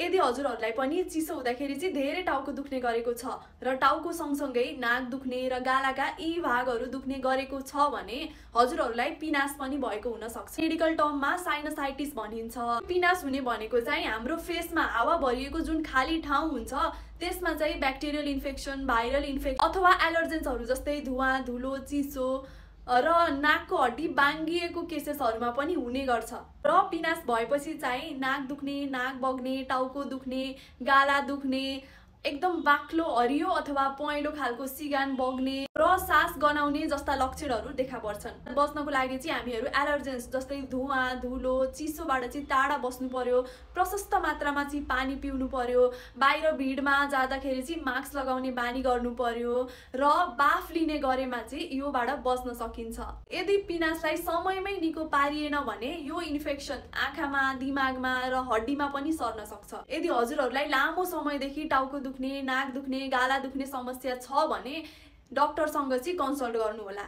यदि हजुरहरूलाई पनि चिसो हुँदाखेरि चाहिँ धेरै टाउको दुख्ने गरेको छ र टाउको सँगसँगै नाक दुख्ने र गालाका यी भागहरू दुख्ने गरेको छ भने हजुरहरूलाई पिनास पनि भएको हुन सक्छ। मेडिकल टर्ममा साइनसाइटिस भनिन्छ। पिनास हुने भनेको चाहिँ हाम्रो फेसमा हावा भरिएको जुन खाली ठाउँ हुन्छ त्यसमा चाहिँ ब्याक्टेरियल इन्फेक्सन, भाइरल इन्फेक्सन अथवा एलर्जेन्सहरू जस्तै धुवा, धुलो, चिसो र नाकको हड्डी बाङ्गिएको केसेसहरूमा पनि हुने गर्छ। र पिनास भएपछि चाहिँ नाक दुख्ने, नाक बग्ने, टाउको दुख्ने, गाला दुख्ने, एकदम बाक्लो हरियो अथवा पहेँलो खालको सिगान बग्ने र सास गनाउने जस्ता लक्षणहरू देखा पर्छन्। बच्नको लागि चाहिँ हामीहरू एलर्जेन्स जस्तै धुवा, धुलो, चिसोबाट चाहिँ टाढा बस्नु पर्यो, प्रशस्त मात्रामा चाहिँ पानी पिउनु पर्यो, बाहिर भिडमा जाँदाखेरि चाहिँ मास्क लगाउने बानी गर्नु पर्यो र बाफ लिने गरेमा चाहिँ योबाट बच्न सकिन्छ। यदि पिनासलाई समयमै निको पारिएन भने यो इन्फेक्सन आँखामा, दिमागमा र हड्डीमा पनि सर्न सक्छ। यदि हजुरहरूलाई लामो समयदेखि टाउको दुख्ने, नाक दुख्ने, गाला दुख्ने समस्या छ भने डाक्टरसँग चाहिँ कन्सल्ट गर्नु होला।